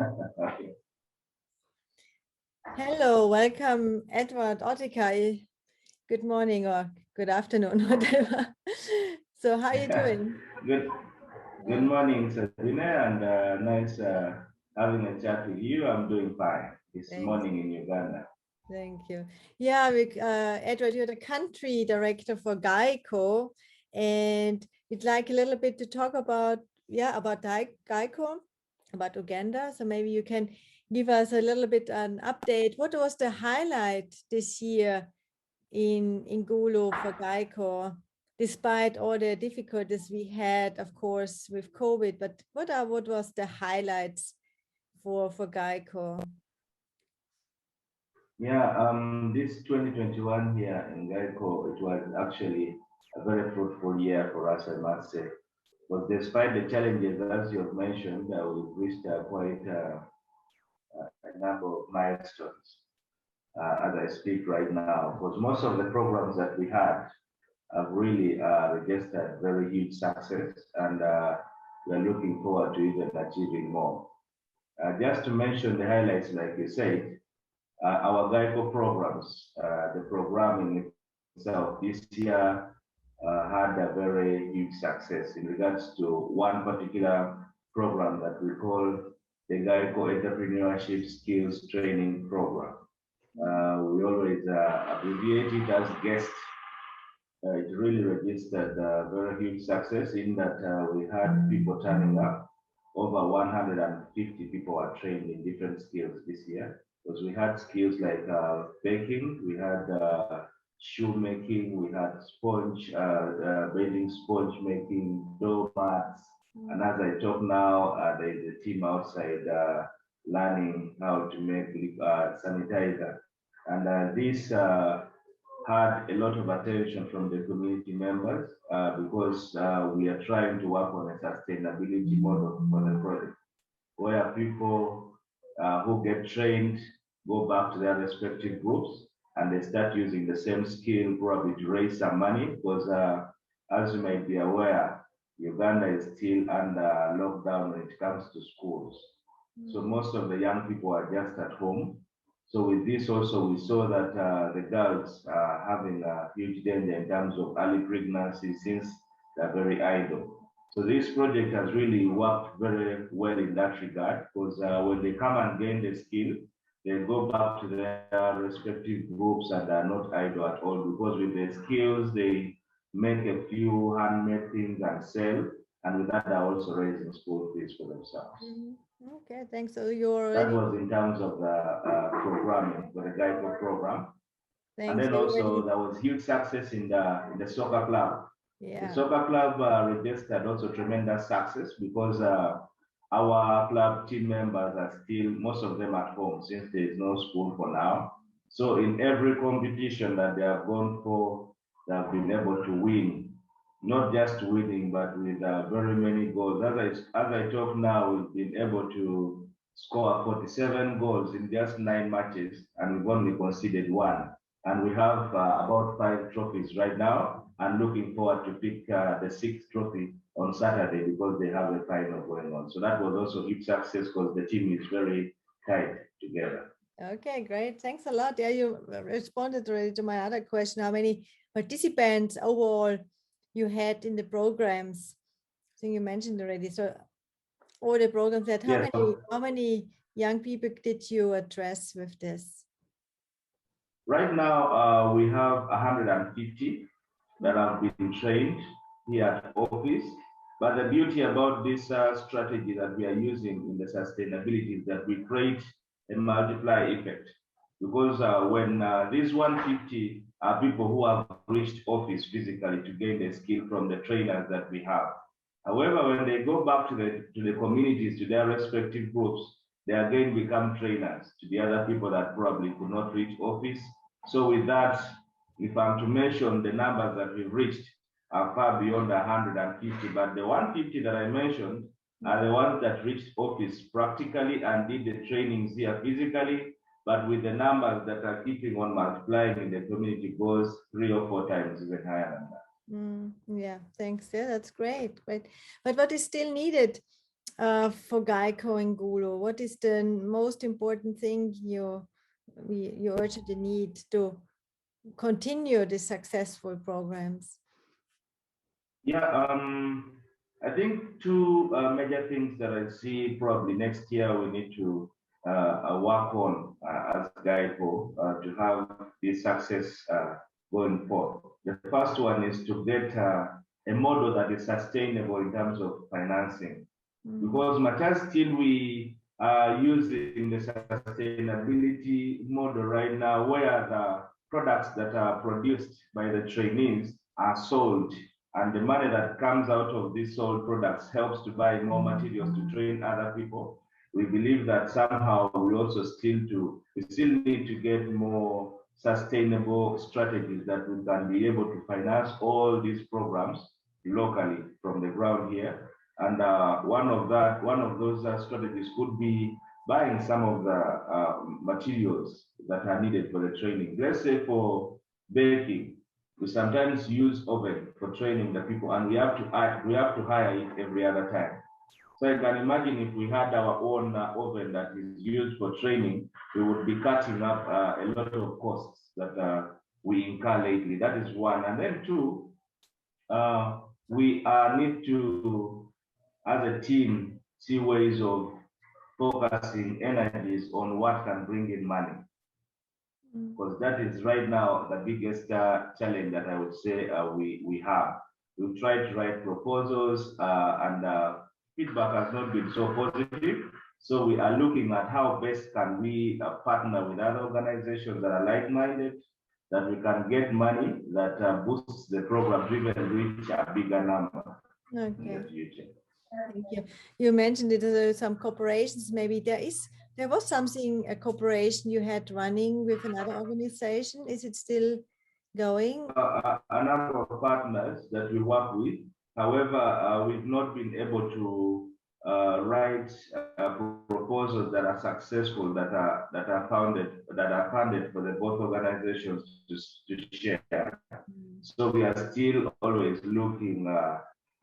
Okay. Hello, welcome, Edward Ottikai. Good morning or good afternoon, whatever. So how are you doing? Good. Good morning, Sabine, and nice having a chat with you. I'm doing fine this Thanks. morning in Uganda. Thank you. Yeah, Edward, you're the country director for GEICO, and we'd like a little bit to talk about, about GEICO, about Uganda. So maybe you can give us a little bit an update. What was the highlight this year in Ngulu for GEICO, despite all the difficulties we had, of course, with COVID? But what was the highlights for GEICO? Yeah, this 2021 here in Geico, it was actually a very fruitful year for us, I must say. But despite the challenges, as you have mentioned, we've reached quite a number of milestones as I speak right now. Because most of the programs that we had have really registered very huge success, and we're looking forward to even achieving more. Just to mention the highlights, like you said, our GEICO programs, the programming itself this year had a very huge success in regards to one particular program that we call the GEICO Entrepreneurship Skills Training Program. We always abbreviate it as GEST. It really registered very huge success in that we had people turning up. Over 150 people are trained in different skills this year, because we had skills like baking, we had shoemaking, we had sponge, braiding, sponge making, dough mats. And as I talk now, there is a team outside learning how to make sanitizer. And this had a lot of attention from the community members because we are trying to work on a sustainability model for the project, where people who get trained go back to their respective groups and they start using the same skill probably to raise some money, because as you might be aware, Uganda is still under lockdown when it comes to schools. So most of the young people are just at home. So with this also, we saw that the girls are having a huge danger in terms of early pregnancy since they're very idle. So this project has really worked very well in that regard, because when they come and gain the skill, they go back to their respective groups and are not idle at all, because with the skills, they make a few handmade things and sell, and with that, they're also raising school fees for themselves. Okay, thanks. So you're already... That was in terms of the programming, for the GEICO program. Thanks. And then also there was huge success in the soccer club. Yeah. The soccer club registered also tremendous success, because our club team members are still, most of them at home since there is no school for now. So in every competition that they have gone for, they have been able to win. Not just winning, but with very many goals. As I talk now, we've been able to score 47 goals in just 9 matches, and we've only conceded 1. And we have about 5 trophies right now, and looking forward to pick the 6th trophy on Saturday, because they have a final going on. So that was also a huge success, because the team is very tight together. Okay, great. Thanks a lot. Yeah, you responded already to my other question. How many participants overall you had in the programs? I think you mentioned already. So all the programs that how many young people did you address with this? Right now, we have 150 that have been trained here at office. But the beauty about this strategy that we are using in the sustainability is that we create a multiply effect. Because when these 150 are people who have reached office physically to gain the skill from the trainers that we have. However, when they go back to the communities, to their respective groups, they again become trainers to the other people that probably could not reach office. So with that, if I'm to mention the numbers that we've reached are far beyond 150, but the 150 that I mentioned are the ones that reached office practically and did the trainings here physically, but with the numbers that are keeping on multiplying in the community goes 3 or 4 times even higher than that. Yeah, thanks. Yeah, that's great. But what is still needed for Geico and Gulo? What is the most important thing you urgently need to continue the successful programs? Yeah, I think two major things that I see probably next year we need to work on as Geico to have this success going forward. The first one is to get a model that is sustainable in terms of financing. Because much as still we are using the sustainability model right now, where the products that are produced by the trainees are sold, and the money that comes out of these sold products helps to buy more materials to train other people. We believe that somehow we still need to get more sustainable strategies that we can be able to finance all these programs locally from the ground here. And one of those strategies could be buying some of the materials that are needed for the training. Let's say for baking, we sometimes use oven for training the people, and we have to hire it every other time. So I can imagine if we had our own oven that is used for training, we would be cutting up a lot of costs that we incur lately. That is one. And then two, we need to, as a team, see ways of focusing energies on what can bring in money. Because that is right now the biggest challenge that I would say we have. We've tried to write proposals and feedback has not been so positive. So we are looking at how best can we partner with other organizations that are like-minded, that we can get money that boosts the program to even reach a bigger number in the future. Thank you. You mentioned it, some corporations. Maybe there was something, a cooperation you had running with another organization. Is it still going? A number of partners that we work with. However, we've not been able to write proposals that are successful, that are funded for the both organizations to share. So we are still always looking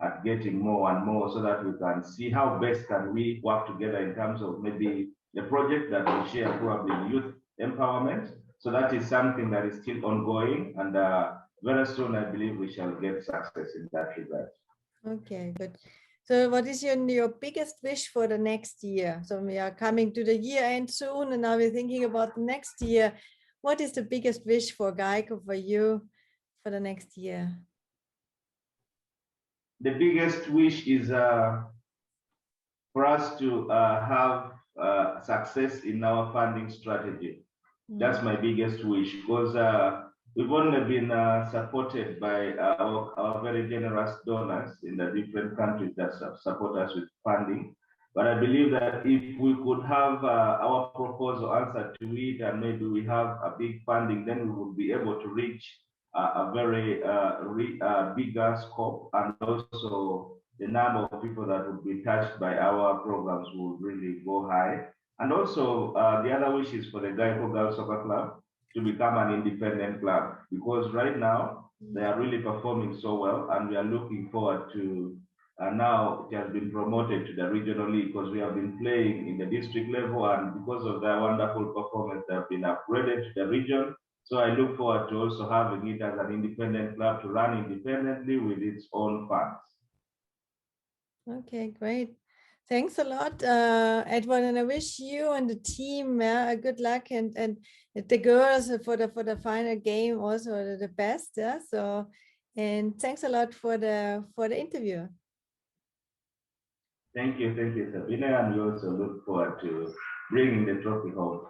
at getting more and more so that we can see how best can we work together in terms of maybe the project that we share, probably youth empowerment. So that is something that is still ongoing, and very soon I believe we shall get success in that regard. Okay, good. So what is your biggest wish for the next year? So we are coming to the year end soon, and now we're thinking about the next year. What is the biggest wish for Geico, for you, for the next year? The biggest wish is for us to have success in our funding strategy. That's my biggest wish, because we've only been supported by our very generous donors in the different countries that support us with funding. But I believe that if we could have our proposal answered to it, and maybe we have a big funding, then we would be able to reach a very bigger scope, and also the number of people that would be touched by our programs would really go high. And also the other wish is for the Geico Girls Soccer Club to become an independent club, because right now they are really performing so well, and we are looking forward to now it has been promoted to the regional league, because we have been playing in the district level, and because of their wonderful performance, they have been upgraded to the region. So I look forward to also having it as an independent club to run independently with its own funds. Okay, great. Thanks a lot, Edward, and I wish you and the team good luck, and the girls for the final game also the best. Yeah. So, and thanks a lot for the interview. Thank you, Sabina, and we also look forward to bringing the trophy home.